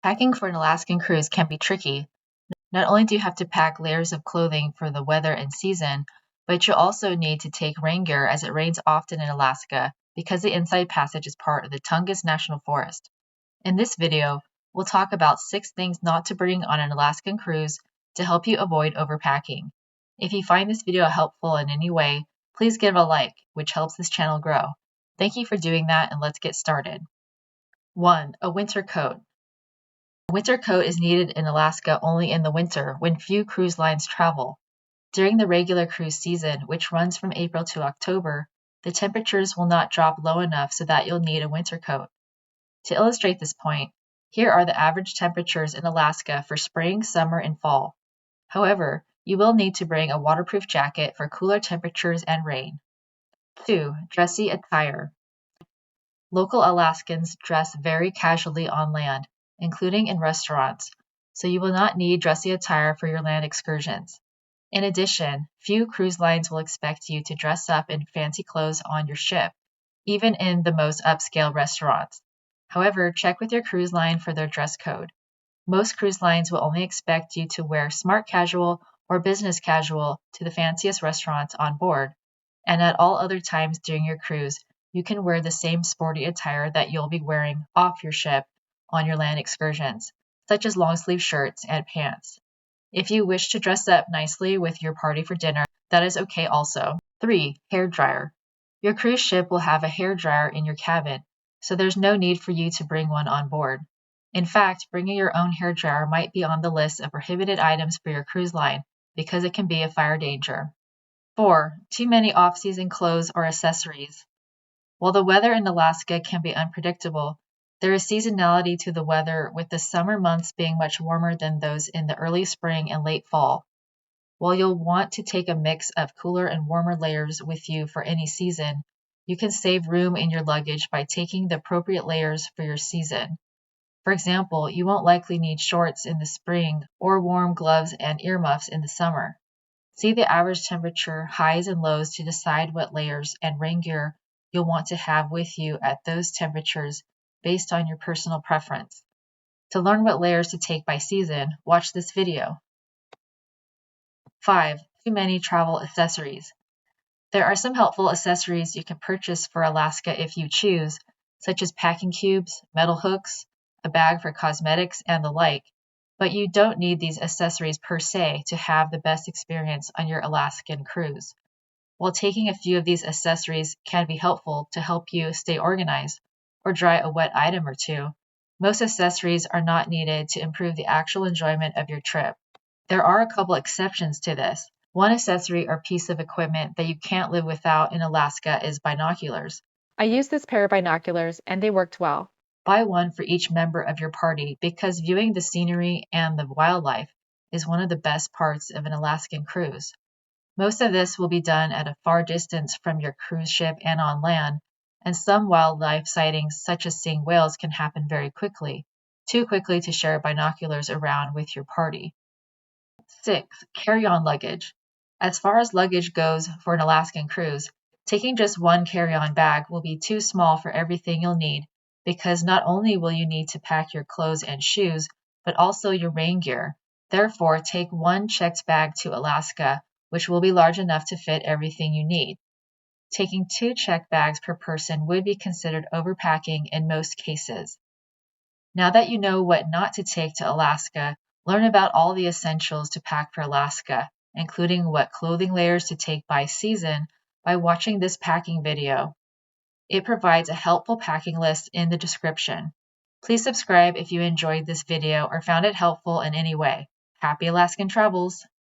Packing for an Alaskan cruise can be tricky. Not only do you have to pack layers of clothing for the weather and season, but you also need to take rain gear as it rains often in Alaska because the Inside Passage is part of the Tongass National Forest. In this video, we'll talk about 6 things not to bring on an Alaskan cruise to help you avoid overpacking. If you find this video helpful in any way, please give a like, which helps this channel grow. Thank you for doing that, and let's get started. 1. A winter coat. A winter coat is needed in Alaska only in the winter when few cruise lines travel. During the regular cruise season, which runs from April to October, the temperatures will not drop low enough so that you'll need a winter coat. To illustrate this point, here are the average temperatures in Alaska for spring, summer, and fall. However, you will need to bring a waterproof jacket for cooler temperatures and rain. 2. Dressy attire. Local Alaskans dress very casually on land, including in restaurants, so you will not need dressy attire for your land excursions. In addition, few cruise lines will expect you to dress up in fancy clothes on your ship, even in the most upscale restaurants. However, check with your cruise line for their dress code. Most cruise lines will only expect you to wear smart casual or business casual to the fanciest restaurants on board, and at all other times during your cruise, you can wear the same sporty attire that you'll be wearing off your ship on your land excursions, such as long-sleeve shirts and pants. If you wish to dress up nicely with your party for dinner, that is okay also. 3. Hair dryer. Your cruise ship will have a hair dryer in your cabin, so there's no need for you to bring one on board. In fact, bringing your own hair dryer might be on the list of prohibited items for your cruise line because it can be a fire danger. 4. Too many off-season clothes or accessories. While the weather in Alaska can be unpredictable, there is seasonality to the weather, with the summer months being much warmer than those in the early spring and late fall. While you'll want to take a mix of cooler and warmer layers with you for any season, you can save room in your luggage by taking the appropriate layers for your season. For example, you won't likely need shorts in the spring or warm gloves and earmuffs in the summer. See the average temperature, highs and lows to decide what layers and rain gear you'll want to have with you at those temperatures based on your personal preference. To learn what layers to take by season, watch this video. 5. Too many travel accessories. There are some helpful accessories you can purchase for Alaska if you choose, such as packing cubes, metal hooks, a bag for cosmetics, and the like, but you don't need these accessories per se to have the best experience on your Alaskan cruise. While taking a few of these accessories can be helpful to help you stay organized or dry a wet item or two, most accessories are not needed to improve the actual enjoyment of your trip. There are a couple exceptions to this. One accessory or piece of equipment that you can't live without in Alaska is binoculars. I used this pair of binoculars and they worked well. Buy one for each member of your party because viewing the scenery and the wildlife is one of the best parts of an Alaskan cruise. Most of this will be done at a far distance from your cruise ship and on land, and some wildlife sightings, such as seeing whales, can happen very quickly, too quickly to share binoculars around with your party. 6. Carry-on luggage. As far as luggage goes for an Alaskan cruise, taking just one carry-on bag will be too small for everything you'll need, because not only will you need to pack your clothes and shoes, but also your rain gear. Therefore, take one checked bag to Alaska, which will be large enough to fit everything you need. Taking 2 checked bags per person would be considered overpacking in most cases. Now that you know what not to take to Alaska, learn about all the essentials to pack for Alaska, including what clothing layers to take by season, by watching this packing video. It provides a helpful packing list in the description. Please subscribe if you enjoyed this video or found it helpful in any way. Happy Alaskan travels!